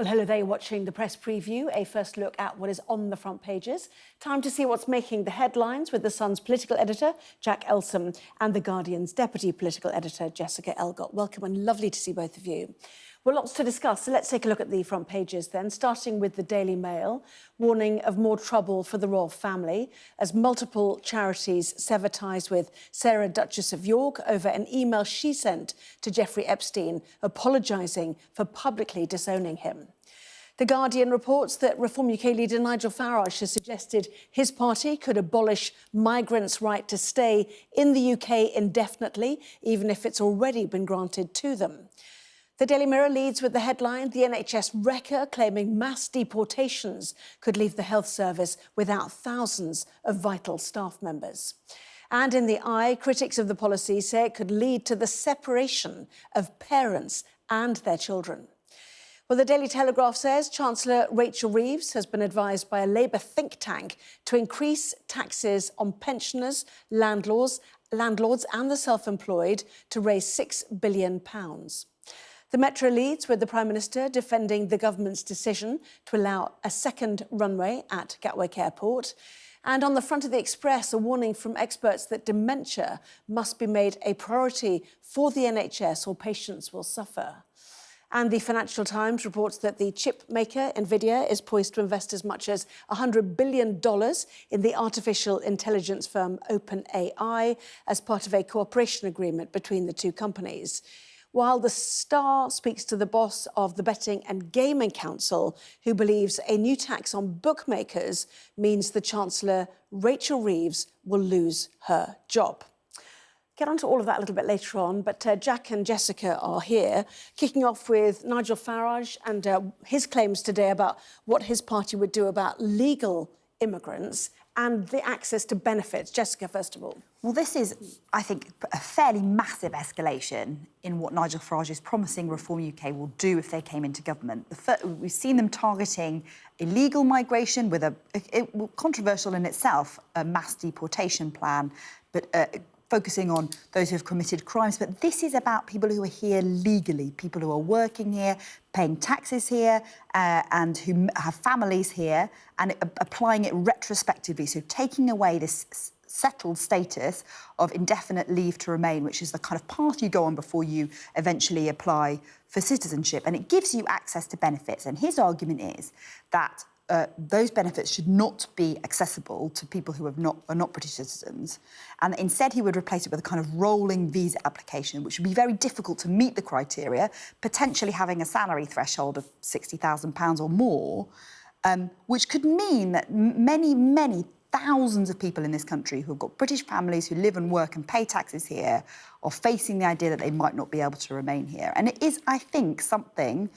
Well, hello there, you're watching the press preview, a first look at what is on the front pages. Time to see what's making the headlines with The Sun's political editor, Jack Elsom, and The Guardian's deputy political editor, Jessica Elgott. Welcome and lovely to see both of you. Well, lots to discuss, so let's take a look at the front pages then, starting with the Daily Mail, warning of more trouble for the royal family as multiple charities sever ties with Sarah, Duchess of York over an email she sent to Jeffrey Epstein apologising for publicly disowning him. The Guardian reports that Reform UK leader Nigel Farage has suggested his party could abolish migrants' right to stay in the UK indefinitely, even if it's already been granted to them. The Daily Mirror leads with the headline, the NHS wrecker claiming mass deportations could leave the health service without thousands of vital staff members. And in the Eye, critics of the policy say it could lead to the separation of parents and their children. Well, the Daily Telegraph says Chancellor Rachel Reeves has been advised by a Labour think tank to increase taxes on pensioners, landlords and the self-employed to raise £6 billion. The Metro leads with the Prime Minister defending the government's decision to allow a second runway at Gatwick Airport. And on the front of the Express, a warning from experts that dementia must be made a priority for the NHS or patients will suffer. And the Financial Times reports that the chip maker, Nvidia, is poised to invest as much as $100 billion in the artificial intelligence firm OpenAI as part of a cooperation agreement between the two companies. While the Star speaks to the boss of the Betting and Gaming Council, who believes a new tax on bookmakers means the Chancellor, Rachel Reeves, will lose her job. Get on to all of that a little bit later on, but Jack and Jessica are here, kicking off with Nigel Farage and his claims today about what his party would do about legal immigrants and the access to benefits. Jessica, first of all. Well, this is, I think, a fairly massive escalation in what Nigel Farage is promising Reform UK will do if they came into government. We've seen them targeting illegal migration with controversial in itself, a mass deportation plan, but focusing on those who have committed crimes. But this is about people who are here legally, people who are working here, paying taxes here, and who have families here, and applying it retrospectively. So taking away this settled status of indefinite leave to remain, which is the kind of path you go on before you eventually apply for citizenship. And it gives you access to benefits. And his argument is that those benefits should not be accessible to people who are not British citizens. And instead, he would replace it with a kind of rolling visa application, which would be very difficult to meet the criteria, potentially having a salary threshold of £60,000 or more, which could mean that many thousands of people in this country who have got British families who live and work and pay taxes here are facing the idea that they might not be able to remain here. And it is, I think, something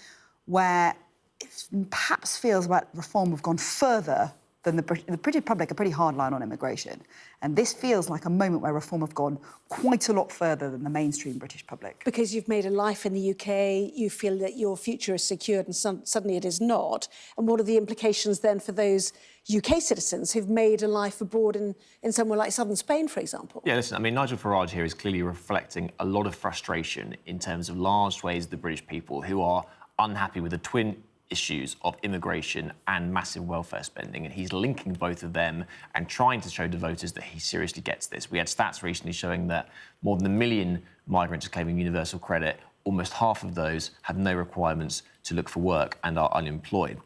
where it perhaps feels like Reform have gone further than the British public are pretty hardline on immigration. And this feels like a moment where Reform have gone quite a lot further than the mainstream British public. Because you've made a life in the UK, you feel that your future is secured and suddenly it is not. And what are the implications then for those UK citizens who've made a life abroad in somewhere like southern Spain, for example? Yeah, listen, I mean, Nigel Farage here is clearly reflecting a lot of frustration in terms of large swathes of the British people who are unhappy with the twin issues of immigration and massive welfare spending, and he's linking both of them and trying to show to voters that he seriously gets this. We had stats recently showing that more than 1 million migrants are claiming universal credit. Almost half of those have no requirements to look for work and are unemployed.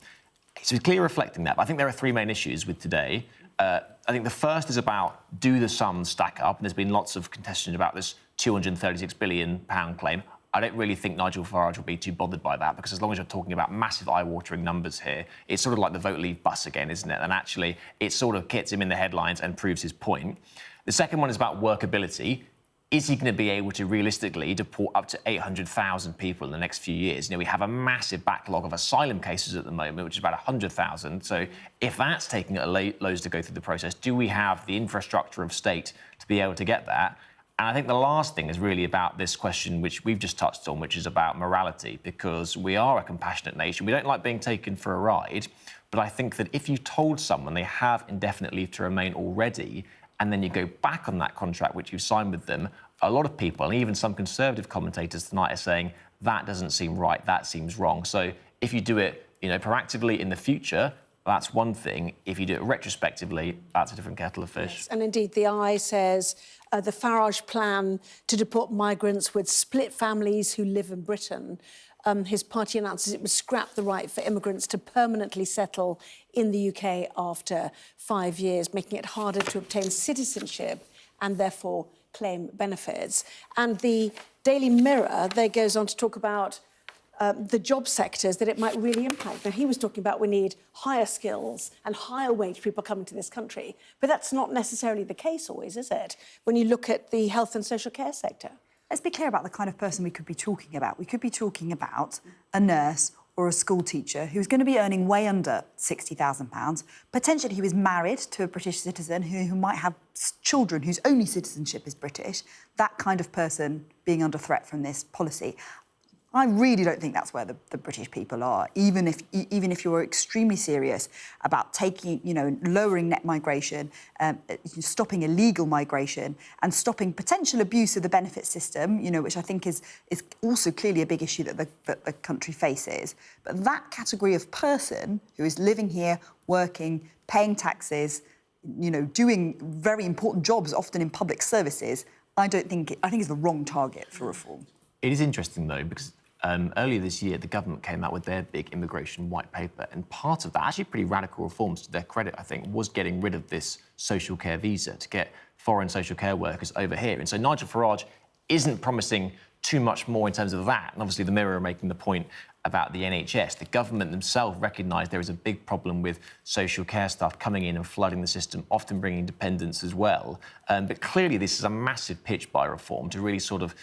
So he's clearly reflecting that. But I think there are three main issues with today. I think the first is about, do the sums stack up? And there's been lots of contention about this £236 billion claim. I don't really think Nigel Farage will be too bothered by that, because as long as you're talking about massive eye-watering numbers here, it's sort of like the vote leave bus again, isn't it? And actually, it sort of gets him in the headlines and proves his point. The second one is about workability. Is he going to be able to realistically deport up to 800,000 people in the next few years? You know, we have a massive backlog of asylum cases at the moment, which is about 100,000. So if that's taking loads to go through the process, do we have the infrastructure of state to be able to get that? And I think the last thing is really about this question, which we've just touched on, which is about morality, because we are a compassionate nation. We don't like being taken for a ride. But I think that if you told someone they have indefinite leave to remain already, and then you go back on that contract which you've signed with them, a lot of people, and even some Conservative commentators tonight, are saying that doesn't seem right, that seems wrong. So if you do it proactively in the future, that's one thing. If you do it retrospectively, that's a different kettle of fish. Yes, and indeed, the Eye says the Farage plan to deport migrants would split families who live in Britain. His party announces it would scrap the right for immigrants to permanently settle in the UK after 5 years, making it harder to obtain citizenship and therefore claim benefits. And the Daily Mirror there goes on to talk about the job sectors that it might really impact. Now, he was talking about we need higher skills and higher wage people coming to this country. But that's not necessarily the case always, is it? When you look at the health and social care sector. Let's be clear about the kind of person we could be talking about. We could be talking about a nurse or a school teacher who's going to be earning way under £60,000. Potentially he was married to a British citizen who might have children whose only citizenship is British. That kind of person being under threat from this policy. I really don't think that's where the British people are, even if you're extremely serious about lowering net migration, stopping illegal migration and stopping potential abuse of the benefit system, which I think is also clearly a big issue that the country faces. But that category of person who is living here, working, paying taxes, doing very important jobs, often in public services, I think is the wrong target for reform. It is interesting, though, because earlier this year, the government came out with their big immigration white paper, and part of that, actually pretty radical reforms to their credit, I think, was getting rid of this social care visa to get foreign social care workers over here. And so Nigel Farage isn't promising too much more in terms of that. And obviously the Mirror are making the point about the NHS. The government themselves recognise there is a big problem with social care staff coming in and flooding the system, often bringing dependents as well. But clearly this is a massive pitch by reform to really sort of,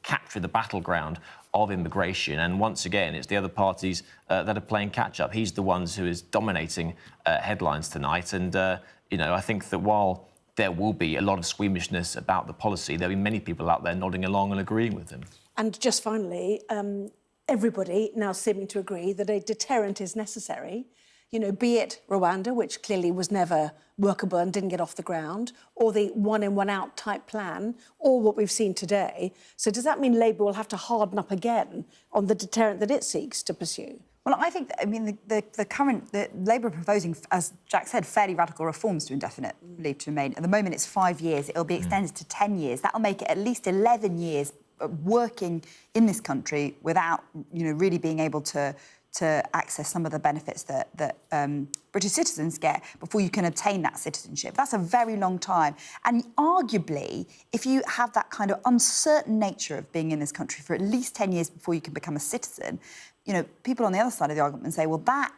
capture the battleground of immigration. And once again, it's the other parties that are playing catch-up. He's the ones who is dominating headlines tonight. And, I think that while there will be a lot of squeamishness about the policy, there'll be many people out there nodding along and agreeing with him. And just finally, everybody now seeming to agree that a deterrent is necessary, be it Rwanda, which clearly was never workable and didn't get off the ground, or the one-in, one-out type plan, or what we've seen today. So does that mean Labour will have to harden up again on the deterrent that it seeks to pursue? Well, I think, the Labour are proposing, as Jack said, fairly radical reforms to indefinite leave to remain. At the moment, it's 5 years. It'll be extended to 10 years. That'll make it at least 11 years working in this country without, really being able to access some of the benefits that British citizens get before you can obtain that citizenship. That's a very long time. And arguably, if you have that kind of uncertain nature of being in this country for at least 10 years before you can become a citizen, people on the other side of the argument say, well, that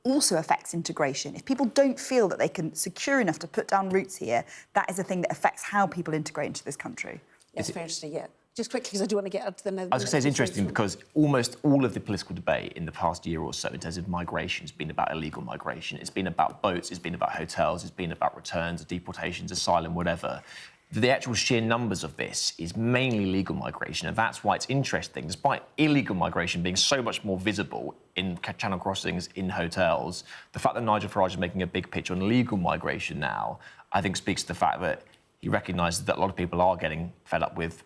also affects integration. If people don't feel that they can secure enough to put down roots here, that is a thing that affects how people integrate into this country. Yes, very interesting, yeah. Just quickly, because I do want to get up to the... I was going to say it's interesting because almost all of the political debate in the past year or so in terms of migration has been about illegal migration. It's been about boats, it's been about hotels, it's been about returns, deportations, asylum, whatever. The actual sheer numbers of this is mainly legal migration, and that's why it's interesting. Despite illegal migration being so much more visible in channel crossings, in hotels, the fact that Nigel Farage is making a big pitch on legal migration now, I think speaks to the fact that he recognises that a lot of people are getting fed up with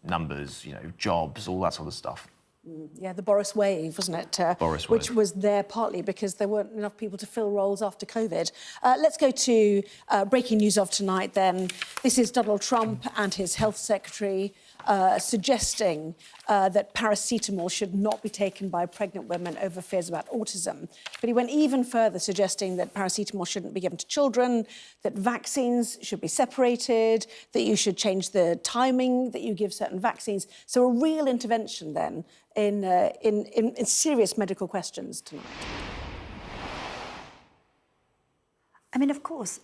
numbers, jobs, all that sort of stuff. Yeah, the Boris wave, wasn't it? Boris wave. Which was there partly because there weren't enough people to fill roles after COVID. Let's go to breaking news of tonight then. This is Donald Trump and his health secretary suggesting that paracetamol should not be taken by pregnant women over fears about autism. But he went even further, suggesting that paracetamol shouldn't be given to children, that vaccines should be separated, that you should change the timing that you give certain vaccines. So a real intervention then in serious medical questions tonight. I mean, of course...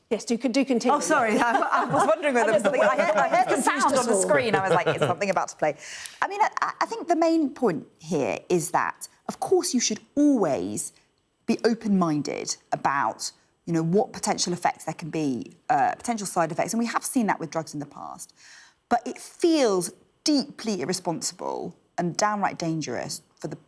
Yes, do continue. Oh, sorry, I was wondering whether there was something... I heard the sound on the screen. I was like, it's something about to play. I mean, I think the main point here is that, of course, you should always be open-minded about, what potential effects there can be, potential side effects, and we have seen that with drugs in the past. But it feels deeply irresponsible and downright dangerous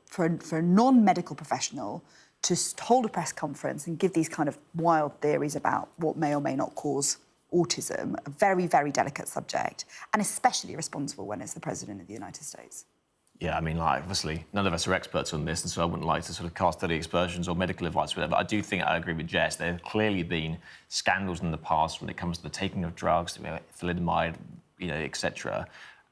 for a non-medical professional to hold a press conference and give these kind of wild theories about what may or may not cause autism, a very, very delicate subject, and especially irresponsible when it's the President of the United States. Yeah, I mean, like, obviously, none of us are experts on this, and so I wouldn't like to sort of cast any aspersions or medical advice with it. But I do think I agree with Jess. There have clearly been scandals in the past when it comes to the taking of drugs, thalidomide, etc.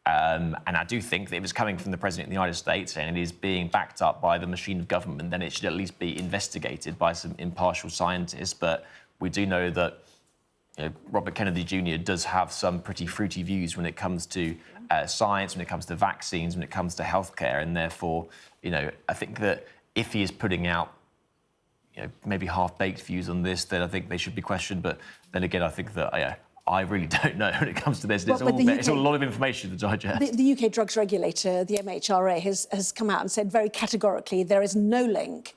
And I do think that if it's coming from the President of the United States and it is being backed up by the machine of government, then it should at least be investigated by some impartial scientists. But we do know that Robert Kennedy Jr. does have some pretty fruity views when it comes to science, when it comes to vaccines, when it comes to healthcare, and therefore, I think that if he is putting out, maybe half-baked views on this, then I think they should be questioned. But then again, I think that I really don't know when it comes to this. It's a lot of information to digest. The UK drugs regulator, the MHRA, has come out and said very categorically there is no link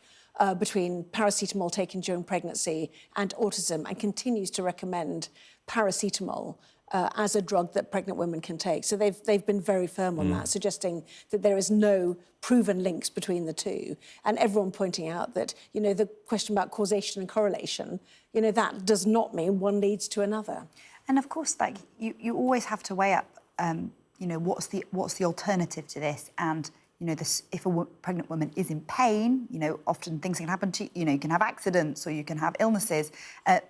between paracetamol taken during pregnancy and autism, and continues to recommend paracetamol as a drug that pregnant women can take. So they've been very firm on that, suggesting that there is no proven links between the two. And everyone pointing out that, the question about causation and correlation, that does not mean one leads to another. And of course, like you always have to weigh up, what's the alternative to this, and if a pregnant woman is in pain, often things can happen to you. You can have accidents or you can have illnesses. The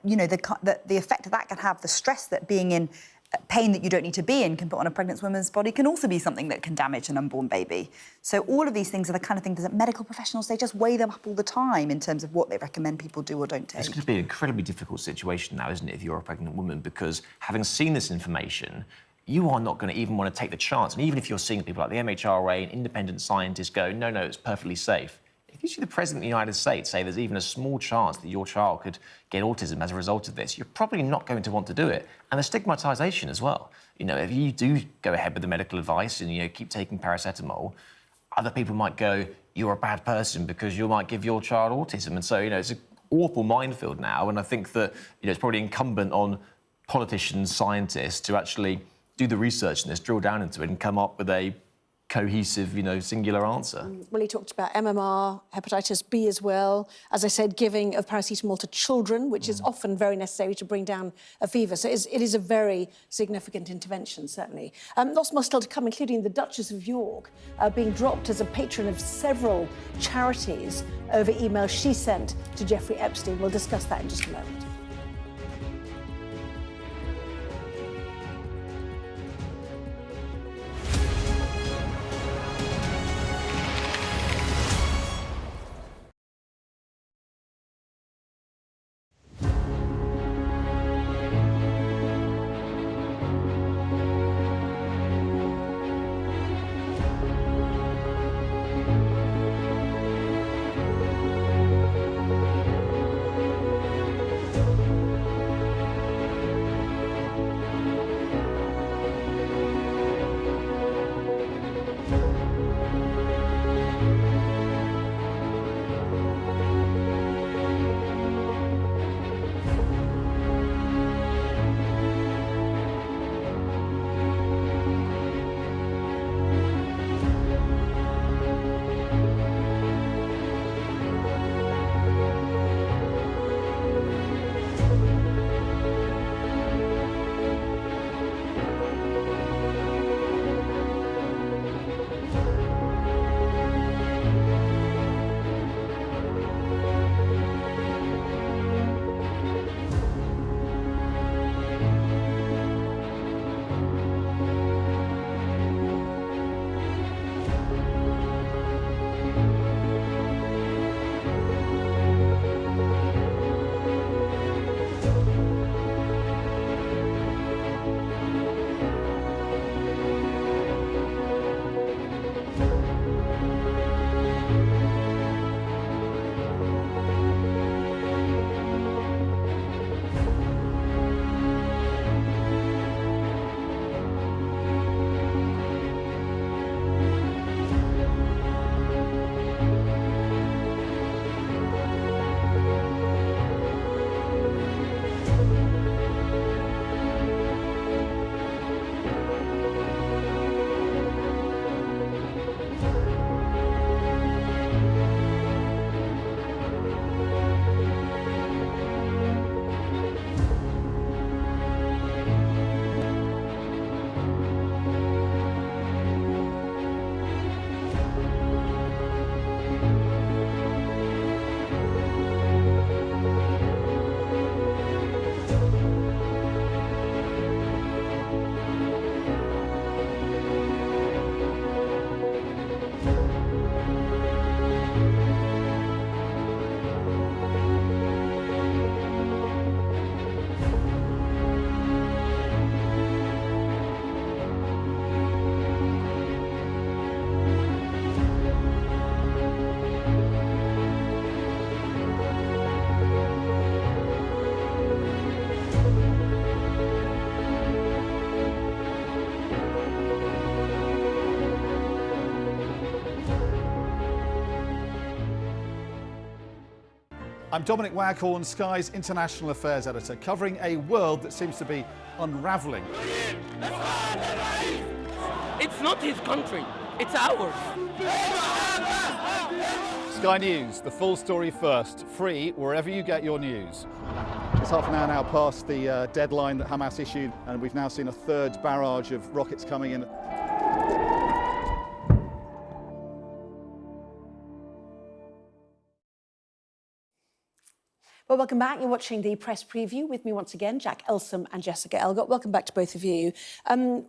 effect of that can have, the stress that being in pain that you don't need to be in can put on a pregnant woman's body can also be something that can damage an unborn baby. So all of these things are the kind of things that medical professionals, they just weigh them up all the time in terms of what they recommend people do or don't take. It's going to be an incredibly difficult situation now, isn't it, if you're a pregnant woman, because having seen this information, you are not going to even want to take the chance. And even if you're seeing people like the MHRA and independent scientists go, no, it's perfectly safe. If you see the President of the United States say there's even a small chance that your child could get autism as a result of this, you're probably not going to want to do it. And the stigmatisation as well. If you do go ahead with the medical advice and, keep taking paracetamol, other people might go, you're a bad person because you might give your child autism. And so, it's an awful minefield now. And I think that, it's probably incumbent on politicians, scientists to actually do the research in this, drill down into it and come up with a cohesive, singular answer. Well, he talked about MMR, hepatitis B as well. As I said, giving of paracetamol to children, which is often very necessary to bring down a fever. So it is a very significant intervention, certainly. Lots more still to come, including the Duchess of York being dropped as a patron of several charities over emails she sent to Jeffrey Epstein. We'll discuss that in just a moment. I'm Dominic Waghorn, Sky's International Affairs Editor, covering a world that seems to be unravelling. It's not his country, it's ours. Sky News, the full story first, free wherever you get your news. It's half an hour now past the deadline that Hamas issued, and we've now seen a third barrage of rockets coming in. Well, welcome back. You're watching the press preview with me once again, Jack Elsom and Jessica Elgott. Welcome back to both of you. A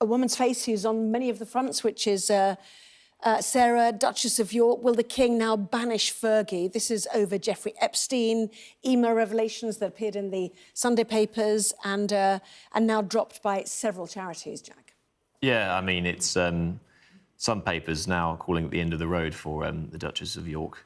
woman's face who's on many of the fronts, which is Sarah, Duchess of York. Will the King now banish Fergie? This is over Jeffrey Epstein, email revelations that appeared in the Sunday papers and now dropped by several charities, Jack. Yeah, I mean, it's some papers now calling it the end of the road for the Duchess of York.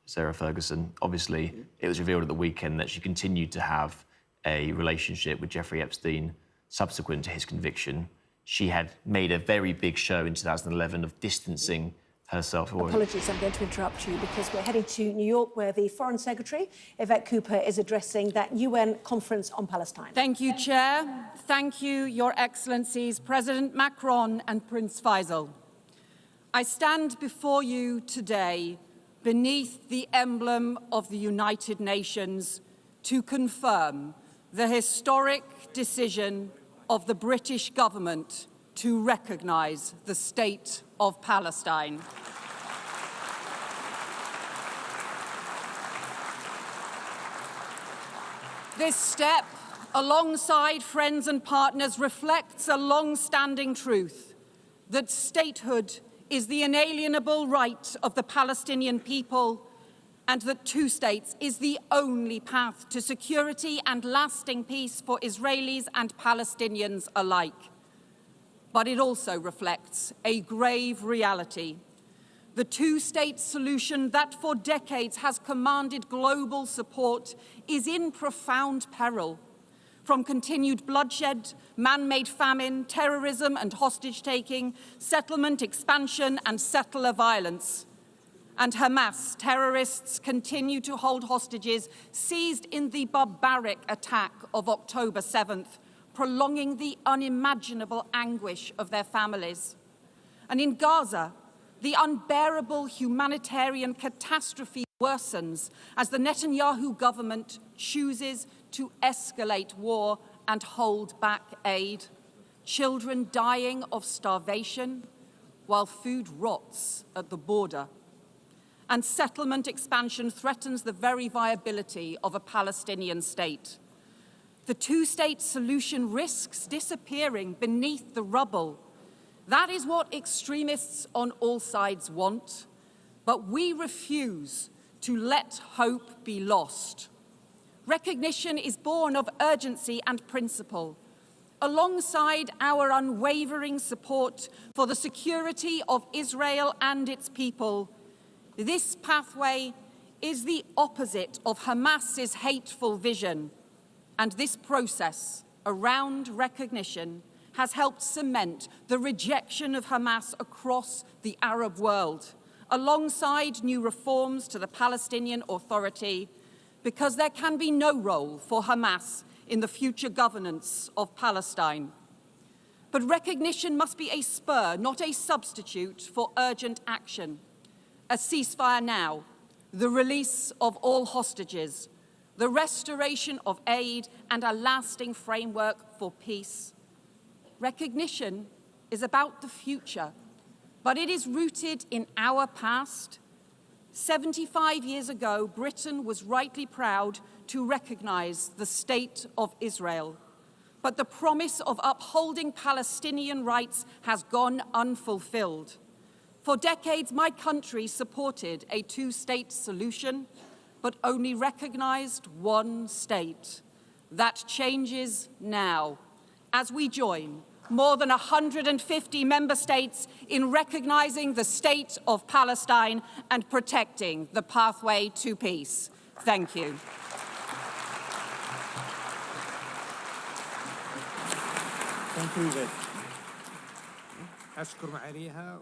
Sarah Ferguson. Obviously, it was revealed at the weekend that she continued to have a relationship with Jeffrey Epstein subsequent to his conviction. She had made a very big show in 2011 of distancing herself. Apologies, I'm going to interrupt you because we're heading to New York where the Foreign Secretary, Yvette Cooper, is addressing that UN conference on Palestine. Thank you, Chair. Thank you, Your Excellencies, President Macron and Prince Faisal. I stand before you today beneath the emblem of the United Nations to confirm the historic decision of the British government to recognise the state of Palestine. This step, alongside friends and partners, reflects a long-standing truth that statehood is the inalienable right of the Palestinian people and that two states is the only path to security and lasting peace for Israelis and Palestinians alike. But it also reflects a grave reality. The two-state solution that for decades has commanded global support is in profound peril. From continued bloodshed, man-made famine, terrorism and hostage-taking, settlement expansion and settler violence. And Hamas terrorists continue to hold hostages seized in the barbaric attack of October 7th, prolonging the unimaginable anguish of their families. And in Gaza, the unbearable humanitarian catastrophe worsens as the Netanyahu government chooses to escalate war and hold back aid. Children dying of starvation while food rots at the border. And settlement expansion threatens the very viability of a Palestinian state. The two-state solution risks disappearing beneath the rubble. That is what extremists on all sides want, but we refuse to let hope be lost. Recognition is born of urgency and principle, alongside our unwavering support for the security of Israel and its people. This pathway is the opposite of Hamas's hateful vision, and this process around recognition has helped cement the rejection of Hamas across the Arab world, alongside new reforms to the Palestinian Authority, because there can be no role for Hamas in the future governance of Palestine. But recognition must be a spur, not a substitute for urgent action. A ceasefire now, the release of all hostages, the restoration of aid and a lasting framework for peace. Recognition is about the future, but it is rooted in our past. 75 years ago, Britain was rightly proud to recognise the State of Israel. But the promise of upholding Palestinian rights has gone unfulfilled. For decades, my country supported a two-state solution, but only recognised one state. That changes now, as we join more than 150 member states in recognising the state of Palestine and protecting the pathway to peace. Thank you. Thank you, Yvette.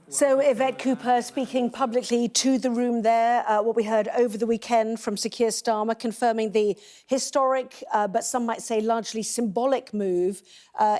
So Yvette Cooper speaking publicly to the room there, what we heard over the weekend from Sir Keir Starmer, confirming the historic, but some might say largely symbolic move,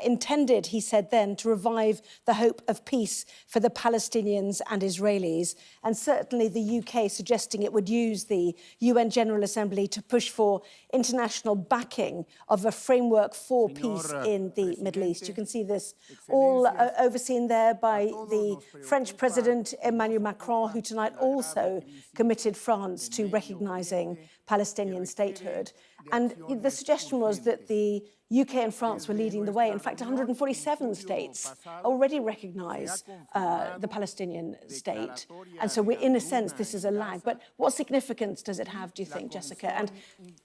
intended, he said then, to revive the hope of peace for the Palestinians and Israelis. And certainly the UK suggesting it would use the UN General Assembly to push for international backing of a framework for peace in the Middle East. You can see this all overseen there by the French President Emmanuel Macron, who tonight also committed France to recognising Palestinian statehood. And the suggestion was that the UK and France were leading the way. In fact, 147 states already recognise the Palestinian state. And so we're, in a sense, this is a lag. But what significance does it have, do you think, Jessica? And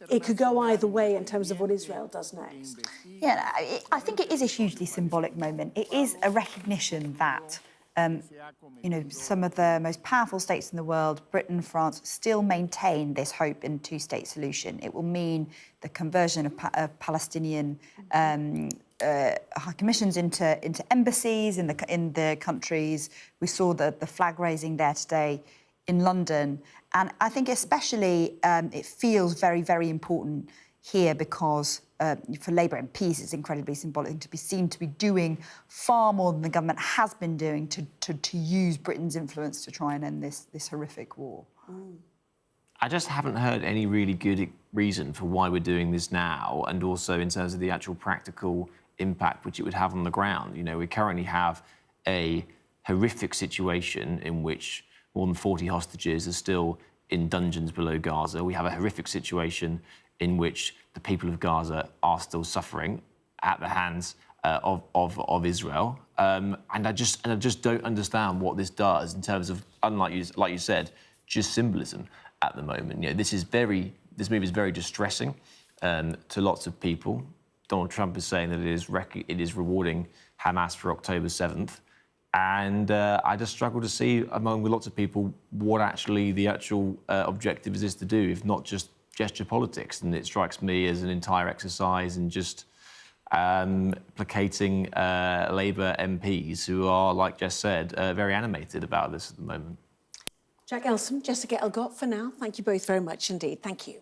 it could go either way in terms of what Israel does next. Yeah, I think it is a hugely symbolic moment. It is a recognition that some of the most powerful states in the world, Britain, France, still maintain this hope in a two-state solution. It will mean the conversion of Palestinian high commissions into embassies in the countries. We saw the flag raising there today in London. And I think especially it feels very, very important here because for Labour MPs, it's incredibly symbolic to be seen to be doing far more than the government has been doing to use Britain's influence to try and end this horrific war. I just haven't heard any really good reason for why we're doing this now, and also in terms of the actual practical impact which it would have on the ground. You know, we currently have a horrific situation in which more than 40 hostages are still in dungeons below Gaza. We have a horrific situation in which the people of Gaza are still suffering at the hands of Israel. And I just don't understand what this does in terms of, unlike like you said, just symbolism at the moment. You know, this move is very distressing to lots of people. Donald Trump is saying that it is rewarding Hamas for October 7th. And I just struggle to see among lots of people what actually the actual objective is to do, if not just gesture politics. And it strikes me as an entire exercise in just placating Labour MPs who are, like Jess said, very animated about this at the moment. Jack Elsom, Jessica Elgott for now. Thank you both very much indeed. Thank you.